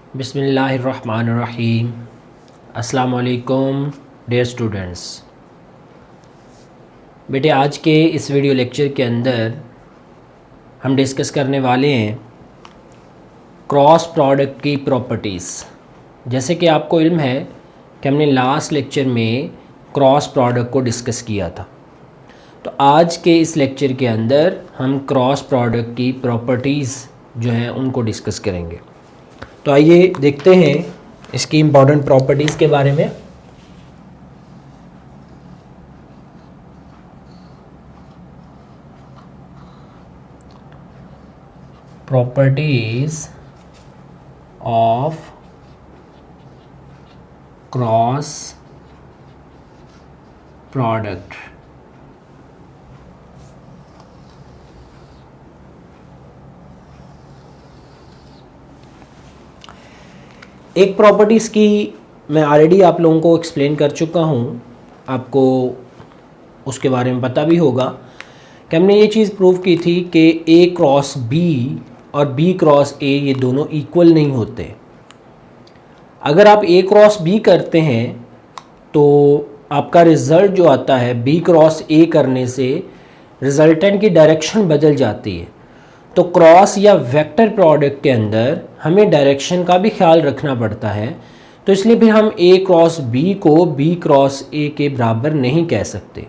बिस्मिल्लाहिर्रहमानिर्रहीम। अस्सलामु अलैकुम डियर स्टूडेंट्स। बेटे, आज के इस वीडियो लेक्चर के अंदर हम डिस्कस करने वाले हैं क्रॉस प्रोडक्ट की प्रॉपर्टीज़। जैसे कि आपको इल्म है कि हमने लास्ट लेक्चर में क्रॉस प्रोडक्ट को डिस्कस किया था, तो आज के इस लेक्चर के अंदर हम क्रॉस प्रोडक्ट की प्रॉपर्टीज़ जो हैं उनको डिस्कस करेंगे। तो आइए देखते हैं इसकी इम्पॉर्टेंट प्रॉपर्टीज़ के बारे में। Properties of cross product. एक प्रॉपर्टीज़ की मैं ऑलरेडी आप लोगों को एक्सप्लेन कर चुका हूँ, आपको उसके बारे में पता भी होगा कि हमने ये चीज़ प्रूव की थी कि ए क्रॉस बी और बी क्रॉस ए ये दोनों इक्वल नहीं होते। अगर आप ए क्रॉस बी करते हैं तो आपका रिज़ल्ट जो आता है बी क्रॉस ए करने से रिज़ल्टेंट की डायरेक्शन बदल जाती है। तो क्रॉस या वेक्टर प्रोडक्ट के अंदर हमें डायरेक्शन का भी ख्याल रखना पड़ता है, तो इसलिए फिर हम ए क्रॉस बी को बी क्रॉस ए के बराबर नहीं कह सकते,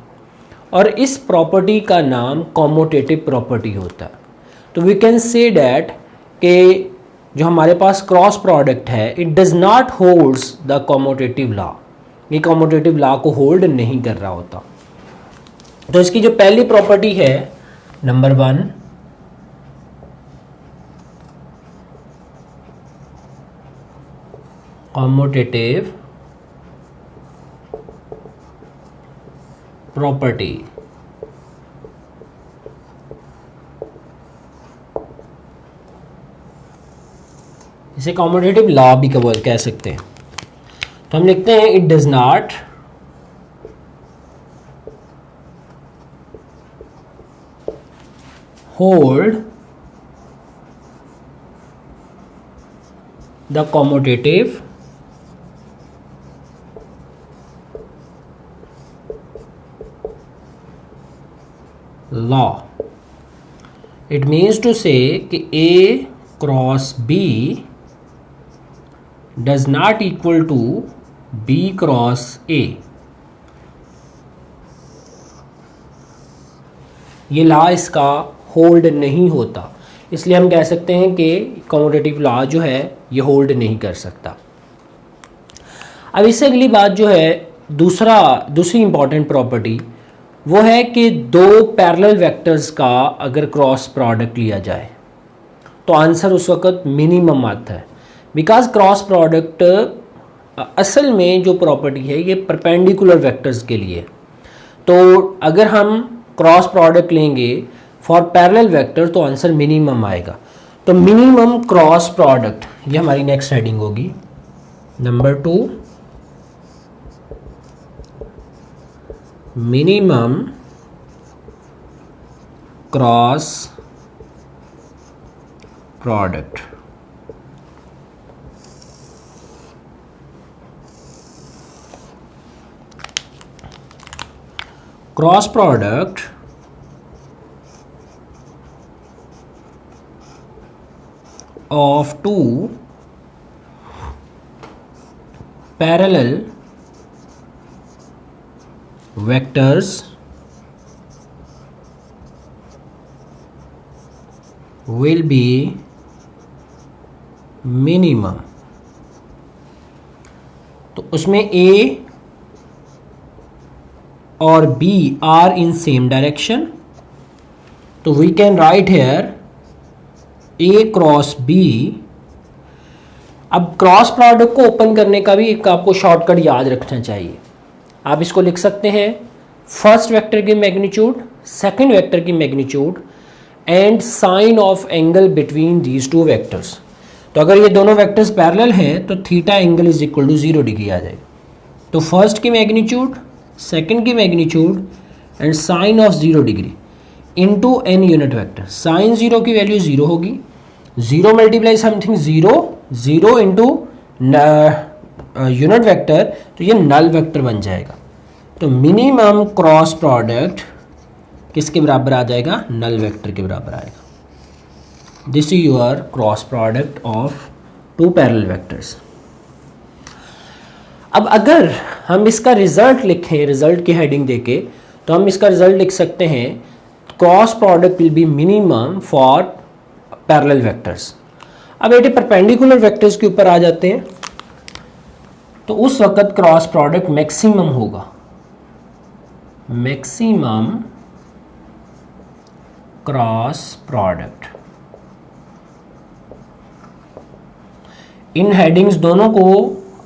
और इस प्रॉपर्टी का नाम कॉम्यूटेटिव प्रॉपर्टी होता है। तो वी कैन से डैट कि जो हमारे पास क्रॉस प्रोडक्ट है it does not holds the commutative law, ये कॉम्यूटेटिव लॉ को होल्ड नहीं कर रहा होता। तो इसकी जो पहली प्रॉपर्टी है नंबर 1, कॉम्यूटेटिव प्रॉपर्टी। इसे कॉम्यूटेटिव लॉ भी कह सकते हैं। तो हम लिखते हैं it does not hold the commutative law. It means to say कि A cross B does not equal to B cross A. ये लॉ इसका होल्ड नहीं होता, इसलिए हम कह सकते हैं कि कॉम्यूटेटिव लॉ जो है ये होल्ड नहीं कर सकता। अब इससे अगली बात जो है दूसरी इंपॉर्टेंट प्रॉपर्टी वो है कि दो पैरेलल वेक्टर्स का अगर क्रॉस प्रोडक्ट लिया जाए तो आंसर उस वक्त मिनिमम आता है, बिकॉज क्रॉस प्रोडक्ट असल में जो प्रॉपर्टी है ये परपेंडिकुलर वेक्टर्स के लिए। तो अगर हम क्रॉस प्रोडक्ट लेंगे फॉर पैरेलल वेक्टर तो आंसर मिनिमम आएगा। तो मिनिमम क्रॉस प्रोडक्ट ये हमारी नेक्स्ट हेडिंग होगी। Number 2, minimum cross product. Cross product of two parallel vectors will be minimum। तो उसमें A और B are in same direction, तो we can write here A cross B। अब cross product को open करने का भी एक आपको शॉर्टकट याद रखना चाहिए। आप इसको लिख सकते हैं फर्स्ट वेक्टर की मैग्नीट्यूड, सेकंड वेक्टर की magnitude and sine of angle between these two vectors. तो अगर ये दोनों वेक्टर्स पैरेलल हैं तो theta angle is equal to 0 degree आ जाएगा। तो फर्स्ट की मैग्नीट्यूड, सेकंड की magnitude and sine of 0 degree into an unit vector. Sine 0 की वैल्यू 0 होगी, 0 multiply something 0 0 into unit vector, तो ये नल वेक्टर बन जाएगा। तो मिनिमम क्रॉस प्रोडक्ट किसके बराबर आ जाएगा? नल वेक्टर के बराबर आएगा। This is your cross product of two parallel vectors. अब अगर हम इसका रिजल्ट लिखें, रिजल्ट की हेडिंग देके, तो हम इसका रिजल्ट लिख सकते हैं cross product will be minimum for parallel vectors. अब बेटे परपेंडिकुलर वेक्टर्स के ऊपर आ जाते हैं, तो उस वक्त क्रॉस प्रोडक्ट मैक्सिमम होगा। Maximum cross product. इन हेडिंग्स दोनों को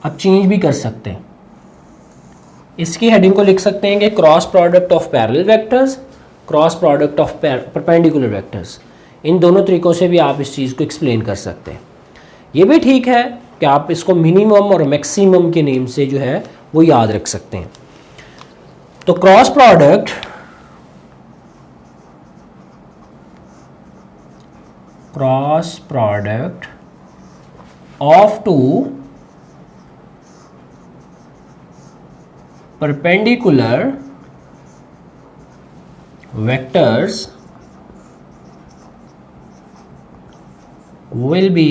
आप चेंज भी कर सकते हैं। इसकी हेडिंग को लिख सकते हैं कि cross product of parallel vectors, cross product of perpendicular vectors. इन दोनों तरीकों से भी आप इस चीज़ को एक्सप्लेन कर सकते हैं। ये भी ठीक है कि आप इसको मिनिमम और मैक्सिमम के नेम से जो है वो याद रख सकते हैं। तो cross product of two perpendicular vectors will be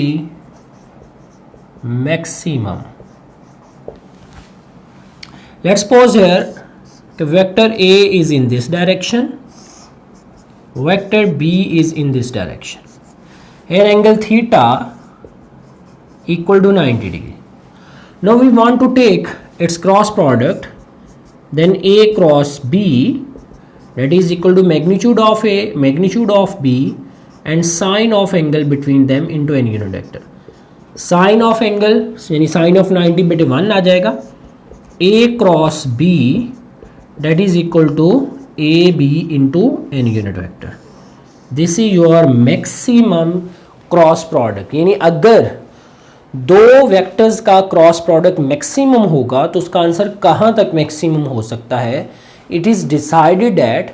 maximum. Let's suppose here the vector A is in this direction, vector B is in this direction. Here angle theta equal to 90 degree. Now we want to take its cross product, then A cross B, that is equal to magnitude of A, magnitude of B, and sine of angle between them into any unit vector. Sine of angle यानी sine of 90 बेटे 1 आ जाएगा। A cross B, that is equal to AB into any unit vector. This is your maximum cross product। यानी अगर दो vectors का cross product maximum होगा तो उसका आंसर कहाँ तक मैक्सिमम हो सकता है? इट इज़ डिसाइडेड एट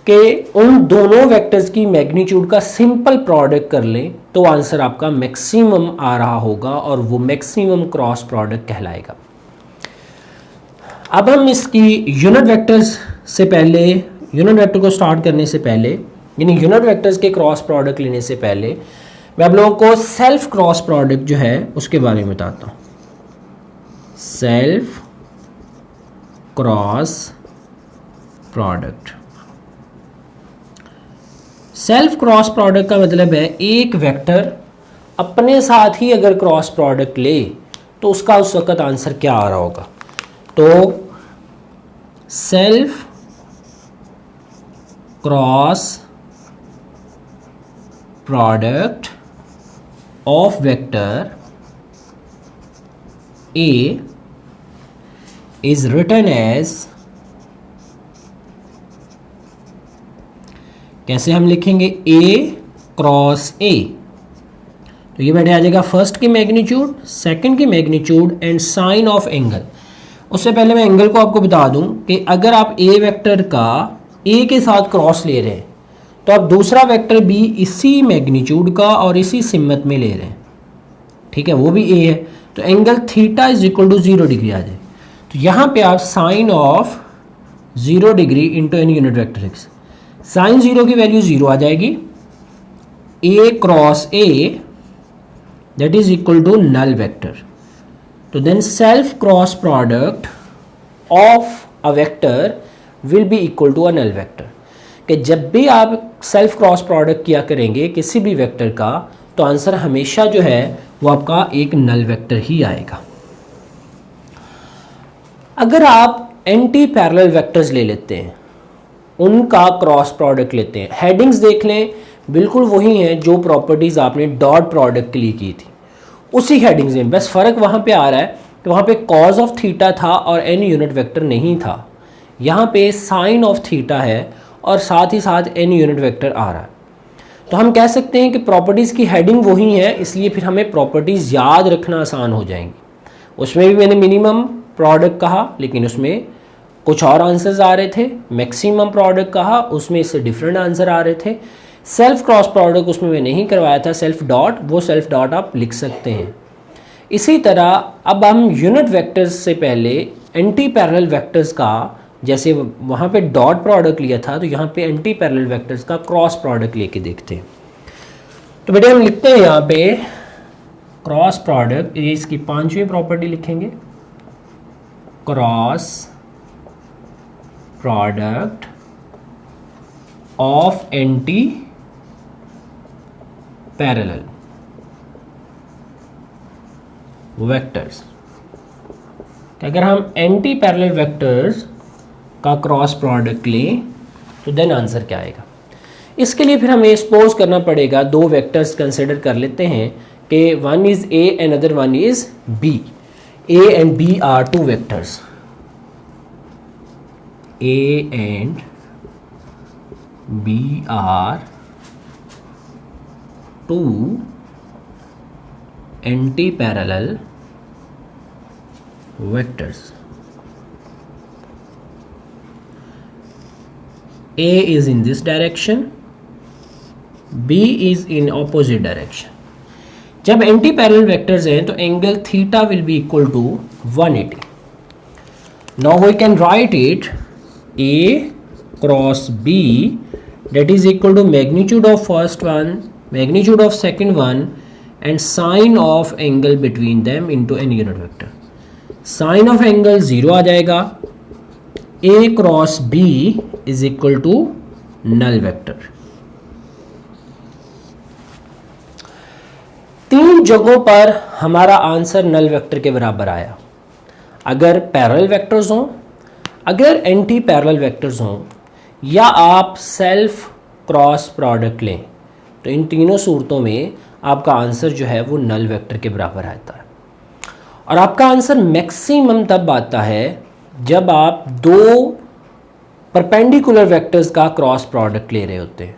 कि उन दोनों वेक्टर्स की मैग्नीट्यूड का सिंपल प्रोडक्ट कर लें तो आंसर आपका मैक्सिमम आ रहा होगा और वो मैक्सिमम क्रॉस प्रोडक्ट कहलाएगा। अब हम इसकी यूनिट वेक्टर्स से पहले, यूनिट वेक्टर को स्टार्ट करने से पहले, यानी यूनिट वेक्टर्स के क्रॉस प्रोडक्ट लेने से पहले मैं आप लोगों को सेल्फ क्रॉस प्रोडक्ट जो है उसके बारे में बताता हूँ। Self cross product. Self cross product का मतलब है एक वेक्टर अपने साथ ही अगर क्रॉस प्रोडक्ट ले तो उसका उस वक्त आंसर क्या आ रहा होगा? तो self cross product of vector A is written as, कैसे हम लिखेंगे? A cross A। तो ये बैठे आ जाएगा फर्स्ट की मैग्नीट्यूड, सेकंड की magnitude and sine of angle. उससे पहले मैं एंगल को आपको बता दूं कि अगर आप A वेक्टर का A के साथ क्रॉस ले रहे हैं तो आप दूसरा वेक्टर भी इसी मैग्नीट्यूड का और इसी सिमत में ले रहे हैं, ठीक है, वो भी A है, तो angle theta is equal to 0 degree आ जाए। तो यहाँ पे आप sine of 0 degree into any unit vector x, sine 0 की वैल्यू 0 आ जाएगी। A cross A that is equal to null vector. तो then self cross product of a vector will be equal to a null vector. कि जब भी आप self cross product किया करेंगे किसी भी वेक्टर का तो आंसर हमेशा जो है वो आपका एक नल वेक्टर ही आएगा। अगर आप एंटी पैरेलल वेक्टर्स ले लेते हैं, उनका क्रॉस प्रोडक्ट लेते हैं, हेडिंग्स देख लें बिल्कुल वही हैं जो प्रॉपर्टीज़ आपने डॉट प्रोडक्ट के लिए की थी, उसी हेडिंग्स में, बस फ़र्क वहाँ पे आ रहा है कि वहाँ पे कॉज ऑफ थीटा था और एन यूनिट वेक्टर नहीं था। यहाँ पे साइन ऑफ थीटा है और साथ ही साथ एन यूनिट वेक्टर आ रहा है। तो हम कह सकते हैं कि प्रॉपर्टीज़ की हेडिंग वही है, इसलिए फिर हमें प्रॉपर्टीज़ याद रखना आसान हो जाएंगी। उसमें भी मैंने मिनिमम प्रोडक्ट कहा लेकिन उसमें कुछ और आंसर्स आ रहे थे, मैक्सिमम प्रोडक्ट कहा उसमें इससे डिफरेंट आंसर आ रहे थे। सेल्फ क्रॉस प्रोडक्ट उसमें मैं नहीं करवाया था, सेल्फ डॉट, वो सेल्फ डॉट आप लिख सकते हैं। इसी तरह अब हम यूनिट वेक्टर्स से पहले एंटी पैरेलल वेक्टर्स का, जैसे वहाँ पे डॉट प्रोडक्ट लिया था तो यहाँ पे एंटी पैरेलल वेक्टर्स का क्रॉस प्रोडक्ट लेके देखते हैं। तो बेटे हम लिखते हैं यहाँ पे क्रॉस प्रोडक्ट, ये इसकी 5वीं प्रॉपर्टी लिखेंगे, cross product of anti parallel vectors. अगर हम एंटी पैरेलल वेक्टर्स का क्रॉस प्रोडक्ट लें तो देन आंसर क्या आएगा। इसके लिए फिर हमें सपोज करना पड़ेगा, दो वेक्टर्स कंसिडर कर लेते हैं कि one is A and other one is B. A and B are two vectors, A and B are two anti-parallel vectors. A is in this direction, B is in opposite direction. जब anti parallel vectors हैं तो angle theta will be equal to 180. Now we can write it A cross B that is equal to magnitude of first one, magnitude of second one and sine of angle between them into any unit vector. Sine of angle 0 आ जाएगा. A cross B is equal to null vector. तीन जगहों पर हमारा answer null vector के बराबर आया। अगर parallel vectors हों, अगर एंटी पैरेलल वेक्टर्स हों, या आप सेल्फ क्रॉस प्रोडक्ट लें, तो इन तीनों सूरतों में आपका आंसर जो है वो नल वेक्टर के बराबर आता है। और आपका आंसर मैक्सिमम तब आता है जब आप दो परपेंडिकुलर वेक्टर्स का क्रॉस प्रोडक्ट ले रहे होते हैं।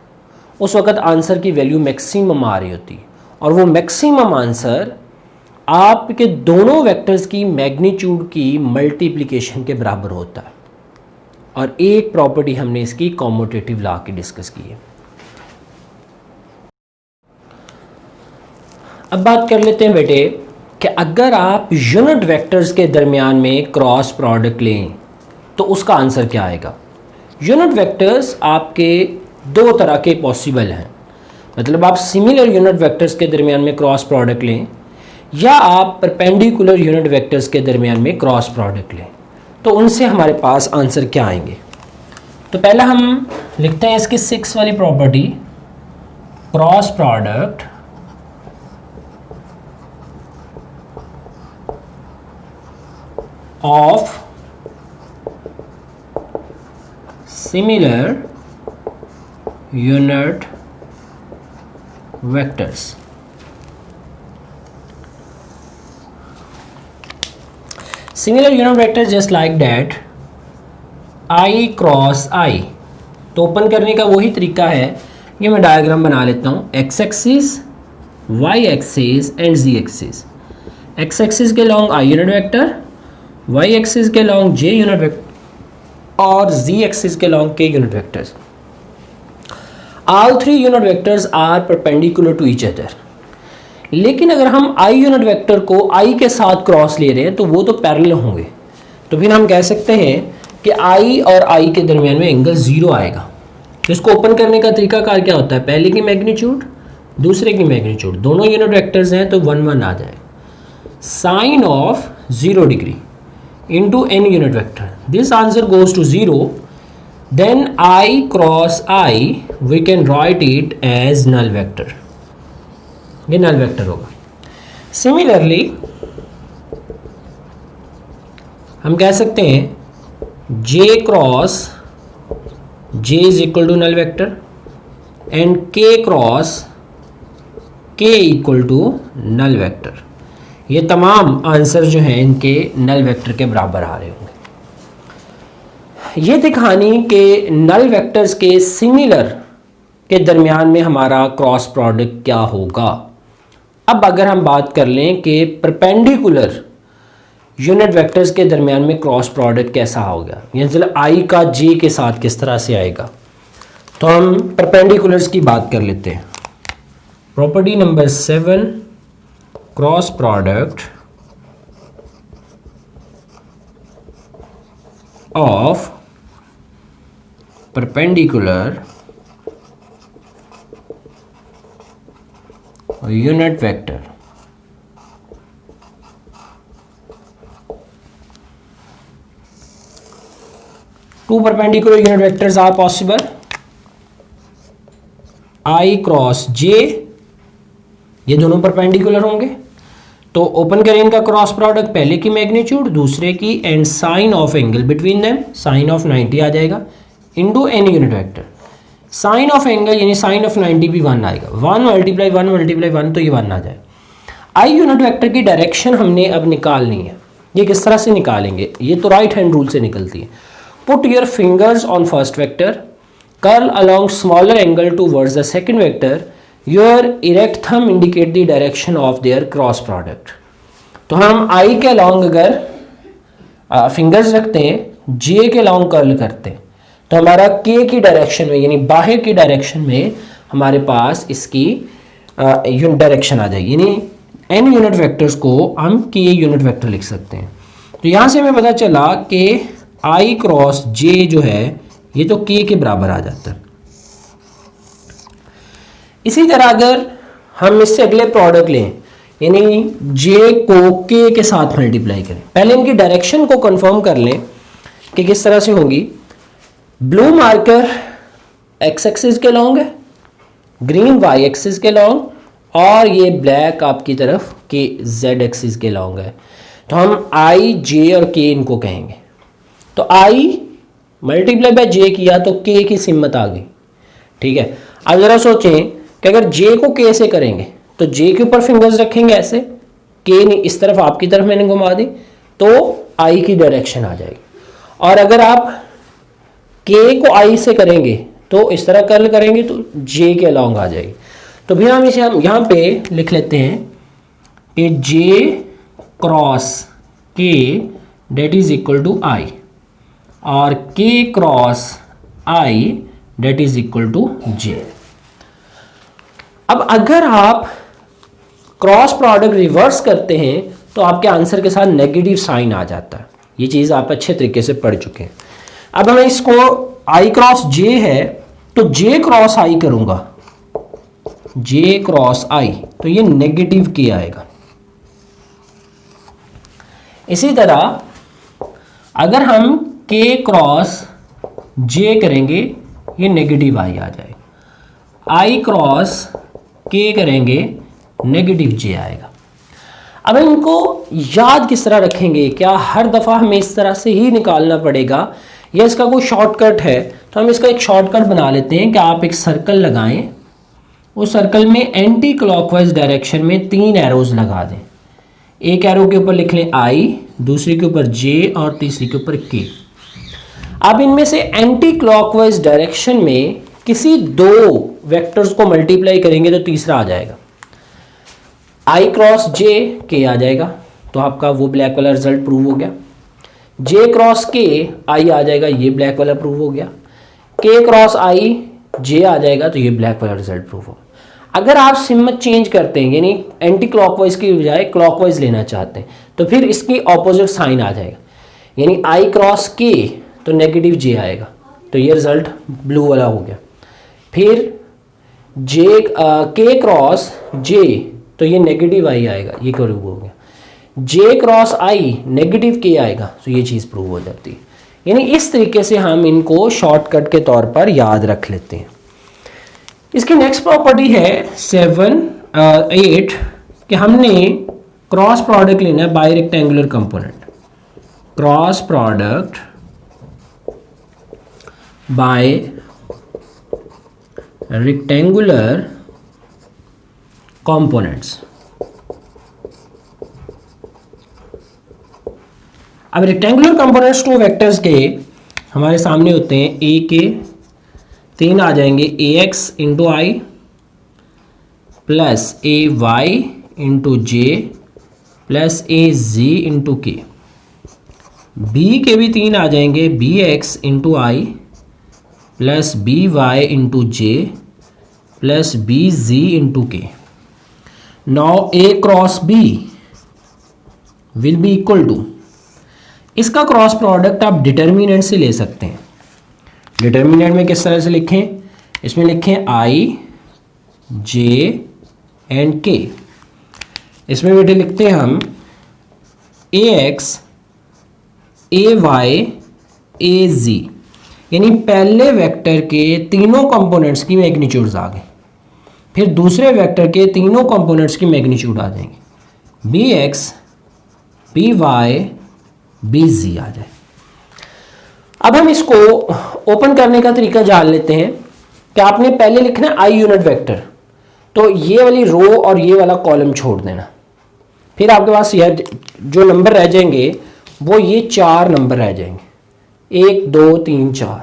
उस वक्त आंसर की वैल्यू मैक्सिमम आ रही होती, और वो मैक्सिमम आंसर आपके दोनों वेक्टर्स की मैग्नीट्यूड की मल्टीप्लिकेशन के बराबर होता है। और एक प्रॉपर्टी हमने इसकी कॉम्यूटेटिव लॉ की डिस्कस की है। अब बात कर लेते हैं बेटे कि अगर आप यूनिट वेक्टर्स के दरमियान में क्रॉस प्रोडक्ट लें तो उसका आंसर क्या आएगा। यूनिट वेक्टर्स आपके दो तरह के पॉसिबल हैं, मतलब आप सिमिलर यूनिट वेक्टर्स के दरमियान में क्रॉस प्रोडक्ट लें, या आप परपेंडिकुलर यूनिट वेक्टर्स के दरमियान में क्रॉस प्रोडक्ट लें, तो उनसे हमारे पास आंसर क्या आएंगे। तो पहला हम लिखते हैं इसकी 6 वाली property, cross product of similar unit vectors. Similar unit vectors just like that, I cross I। तो ओपन करने का वही तरीका है, ये मैं डायग्राम बना लेता हूँ, x axis, y axis and z axis. x axis के long I unit vector, y axis के लॉन्ग j यूनिट वेक्टर और z एक्सिस के long k unit vectors. All three unit vectors are perpendicular to each other. लेकिन अगर हम i unit vector को i के साथ क्रॉस ले रहे हैं तो वो तो पैरेलल होंगे, तो फिर हम कह सकते हैं कि i और i के दरमियान में एंगल 0 आएगा। तो इसको ओपन करने का तरीका कार क्या होता है, पहले की मैग्नीट्यूड दूसरे की मैग्नीट्यूड, दोनों यूनिट वेक्टर्स हैं तो 1 1 आ जाएगा। Sine of 0 degree into any unit vector, this answer goes to 0, then I cross I we can write it as null vector, ये null vector होगा। Similarly हम कह सकते हैं J cross J is equal to null vector and K cross K equal to null vector। ये तमाम answer जो हैं इनके नल वेक्टर के बराबर आ रहे होंगे। ये दिखानी कि नल वेक्टर्स के सिमिलर के दरमियान में हमारा क्रॉस प्रोडक्ट क्या होगा। अब अगर हम बात कर लें कि परपेंडिकुलर यूनिट वेक्टर्स के दरमियान में क्रॉस प्रोडक्ट कैसा होगा, यानी चलो i का j के साथ किस तरह से आएगा, तो हम परपेंडिकुलर्स की बात कर लेते हैं। Property number 7, cross product of perpendicular unit vector. Two perpendicular unit vectors are possible. I cross j, ये दोनों परपेंडिकुलर होंगे तो ओपन करें इनका क्रॉस प्रोडक्ट, पहले की मैग्नीट्यूड दूसरे की and sine of angle between them sine of 90 आ जाएगा into any unit vector. Sine of angle यानी साइन ऑफ 90 भी 1 आएगा. 1 मल्टीप्लाई 1 तो ये 1 आ जाए. आई यूनिट वेक्टर की डायरेक्शन हमने अब निकालनी है. ये किस तरह से निकालेंगे? ये तो राइट हैंड रूल से निकलती है. Put your fingers on first vector, curl along smaller angle towards the second vector, your erect thumb indicate the direction of their cross product. तो हम आई के अलोंग अगर फिंगर्स रखते हैं, जे के अलोंग कर्ल करते हैं, तो हमारा के की डायरेक्शन में यानी बाहर की डायरेक्शन में हमारे पास इसकी डायरेक्शन आ जाएगी. यानी एन यूनिट वेक्टर्स को हम के यूनिट वेक्टर लिख सकते हैं. तो यहाँ से हमें पता चला कि आई क्रॉस जे जो है ये तो के बराबर आ जाता है. इसी तरह अगर हम इससे अगले प्रोडक्ट लें यानी जे को के साथ मल्टीप्लाई करें, पहले इनकी डायरेक्शन को कंफर्म कर लें कि किस तरह से होगी. ब्लू मार्कर एक्स एक्सिस के लॉन्ग है, ग्रीन वाई एक्सिस के लॉन्ग, और ये ब्लैक आपकी तरफ के जेड एक्सिस के लॉन्ग है. तो हम आई जे और के इनको कहेंगे. तो आई मल्टीप्लाई बाय जे किया तो के की सिमत आ गई. ठीक है. अब जरा सोचें कि अगर जे को के से करेंगे तो जे के ऊपर फिंगर्स रखेंगे ऐसे, के नहीं इस तरफ आपकी तरफ मैंने घुमा दी तो आई की डायरेक्शन आ जाएगी. और अगर आप के को आई से करेंगे तो इस तरह कर्ल करेंगे तो जे के अलोंग आ जाएगी. तो भी हम इसे हम यहाँ पे लिख लेते हैं कि J cross K that is equal to I और K cross I that is equal to J. अब अगर आप क्रॉस प्रोडक्ट रिवर्स करते हैं तो आपके आंसर के साथ नेगेटिव साइन आ जाता है. ये चीज़ आप अच्छे तरीके से पढ़ चुके हैं. अब हमें इसको आई क्रॉस जे है तो जे क्रॉस आई करूंगा, जे क्रॉस आई तो ये नेगेटिव के आएगा. इसी तरह अगर हम के क्रॉस जे करेंगे ये नेगेटिव आई आ जाएगा. आई क्रॉस के करेंगे नेगेटिव जे आएगा. अब इनको याद किस तरह रखेंगे? क्या हर दफ़ा हमें इस तरह से ही निकालना पड़ेगा या इसका कोई शॉर्टकट है? तो हम इसका एक शॉर्टकट बना लेते हैं कि आप एक सर्कल लगाएं, उस सर्कल में एंटी क्लॉकवाइज डायरेक्शन में 3 एरोज लगा दें. एक एरो के ऊपर लिख लें आई, दूसरे के ऊपर जे और तीसरे के ऊपर के. अब इनमें से एंटी क्लॉकवाइज डायरेक्शन में किसी 2 वेक्टर्स को मल्टीप्लाई करेंगे तो तीसरा आ जाएगा. आई क्रॉस जे के आ जाएगा तो आपका वो ब्लैक वाला रिजल्ट प्रूव हो गया. जे क्रॉस के आई आ जाएगा, ये ब्लैक वाला प्रूव हो गया. के क्रॉस आई जे आ जाएगा तो ये ब्लैक वाला रिजल्ट प्रूव हो. अगर आप सिमत चेंज करते हैं यानी एंटी क्लॉकवाइज की बजाय क्लॉकवाइज लेना चाहते हैं तो फिर इसकी ऑपोजिट साइन आ जाएगा. यानी आई क्रॉस के तो नेगेटिव जे आएगा तो ये रिजल्ट ब्लू वाला हो गया. फिर जे के क्रॉस जे तो ये नेगेटिव आई आएगा, ये प्रूव हो गया. जे क्रॉस आई नेगेटिव के आएगा तो ये चीज़ प्रूव हो जाती है. यानी इस तरीके से हम इनको शॉर्टकट के तौर पर याद रख लेते हैं. इसकी नेक्स्ट प्रॉपर्टी है 8 कि हमने क्रॉस प्रोडक्ट लेना है bye rectangular component. Cross product by rectangular components. अब रेक्टेंगुलर कंपोनेंट्स 2 वेक्टर्स के हमारे सामने होते हैं. ए के 3 आ जाएंगे, A x into i plus A y into j plus A z into k. B के भी 3 आ जाएंगे, B x into i plus B Y into j plus B z into k. Now A cross B will be equal to इसका cross product आप determinant से ले सकते हैं। डिटर्मिनेंट में किस तरह से लिखें, इसमें लिखें आई जे एंड के। इसमें बेटे लिखते हैं हम ए एक्स ए वाई ए जी, यानी पहले वेक्टर के तीनों कंपोनेंट्स की मैग्नीट्यूड्स आ गए, फिर दूसरे वेक्टर के तीनों कंपोनेंट्स की मैग्नीट्यूड आ जाएंगी, B X B Y B Z आ जाए। अब हम इसको ओपन करने का तरीका जान लेते हैं कि आपने पहले लिखना है आई यूनिट वेक्टर, तो ये वाली रो और ये वाला कॉलम छोड़ देना, फिर आपके पास यह जो नंबर रह जाएंगे वो ये 4 नंबर रह जाएंगे, 1 2 3 4।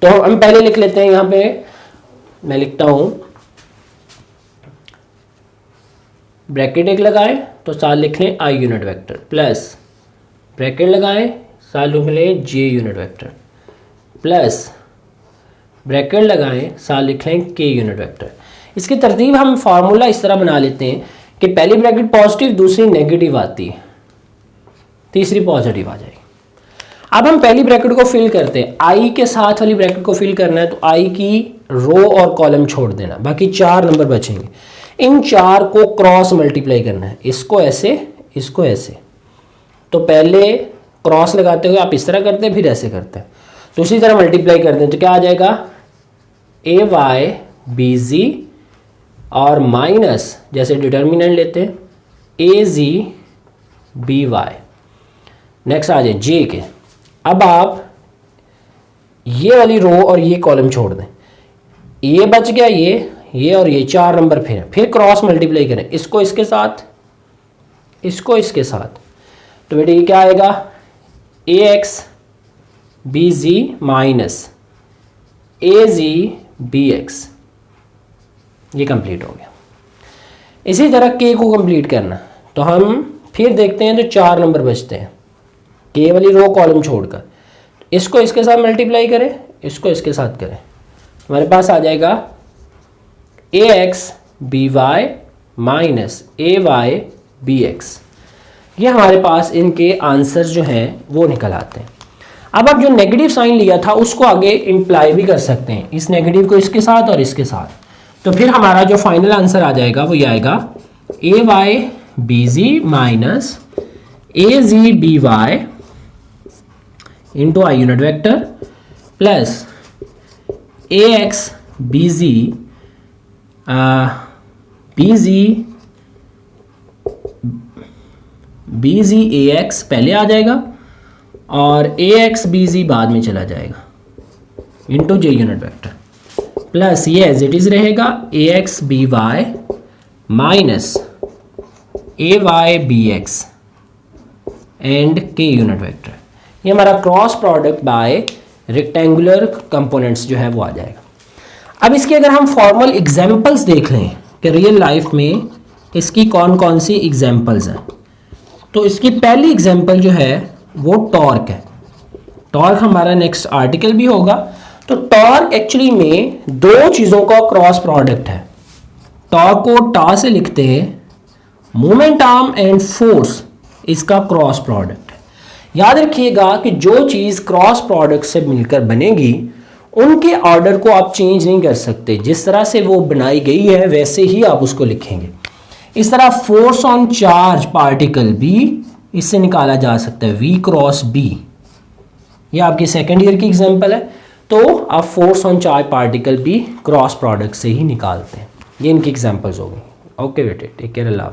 तो हम पहले लिख लेते हैं, यहां पे मैं लिखता हूं ब्रैकेट एक लगाएं तो साथ लिख लें आई यूनिट वेक्टर, प्लस ब्रैकेट लगाएं साथ लिख लें जे यूनिट वेक्टर, प्लस ब्रैकेट लगाएं साथ लिख लें के यूनिट वेक्टर। इसकी तरतीब हम फार्मूला इस तरह बना लेते हैं कि पहली ब्रैकेट पॉजिटिव, दूसरी नेगेटिव आती है, तीसरी पॉजिटिव आ जाएगी। अब हम पहली ब्रैकेट को फिल करते हैं, आई के साथ वाली ब्रैकेट को फिल करना है तो आई की रो और कॉलम छोड़ देना, बाकी 4 नंबर बचेंगे। इन 4 को क्रॉस मल्टीप्लाई करना है, इसको ऐसे इसको ऐसे। तो पहले क्रॉस लगाते हुए आप इस तरह करते हैं, फिर ऐसे करते हैं, तो उसी तरह मल्टीप्लाई करते हैं तो क्या आ जाएगा, ए वाई बी जी और माइनस जैसे डिटर्मिनेंट लेते हैं ए जी बी वाई। नेक्स्ट आ जाए जे के। अब आप ये वाली रो और ये कॉलम छोड़ दें, ये बच गया, ये और ये 4 नंबर फिर क्रॉस मल्टीप्लाई करें, इसको इसके साथ, इसको इसके साथ, तो बेटे ये क्या आएगा, ए X B Z minus A Z B x, ये कंप्लीट हो गया। इसी तरह के को कंप्लीट करना, तो हम फिर देखते हैं तो 4 नंबर बचते हैं, के वाली रो कॉलम छोड़कर, इसको इसके साथ मल्टीप्लाई करें, इसको इसके साथ करें, हमारे पास आ जाएगा ए X B Y minus A Y B x. ये हमारे पास इनके आंसर जो हैं वो निकल आते हैं। अब आप जो नेगेटिव साइन लिया था उसको आगे इंप्लाई भी कर सकते हैं, इस नेगेटिव को इसके साथ और इसके साथ, तो फिर हमारा जो फाइनल आंसर आ जाएगा वो ये आएगा A Y B Z minus A Z B Y into I unit vector plus A X B Z B Z A X पहले आ जाएगा और ए एक्स बी जी बाद में चला जाएगा into J unit vector, plus ये एज इट इज रहेगा A X B Y minus A Y B X and K unit vector. ये हमारा cross product by rectangular components जो है वो आ जाएगा। अब इसके अगर हम फॉर्मल एग्जाम्पल्स देख लें कि रियल लाइफ में इसकी कौन कौन सी एग्जाम्पल्स हैं, तो इसकी पहली एग्जाम्पल जो है वो टॉर्क है। टॉर्क हमारा नेक्स्ट आर्टिकल भी होगा। तो टॉर्क एक्चुअली में 2 चीज़ों का क्रॉस प्रोडक्ट है। टॉर्क को टा से लिखते हैं, मोमेंट आर्म एंड फोर्स इसका क्रॉस प्रोडक्ट है। याद रखिएगा कि जो चीज़ क्रॉस प्रोडक्ट से मिलकर बनेगी उनके ऑर्डर को आप चेंज नहीं कर सकते, जिस तरह से वो बनाई गई है वैसे ही आप उसको लिखेंगे। इस तरह फोर्स ऑन चार्ज पार्टिकल भी इससे निकाला जा सकता है, V क्रॉस B। ये आपकी सेकेंड ईयर की एग्जांपल है, तो आप फोर्स ऑन चार्ज पार्टिकल भी क्रॉस प्रोडक्ट से ही निकालते हैं। ये इनकी एग्जांपल्स होगी। ओके बेटे, टेक केयर, अल्लाह।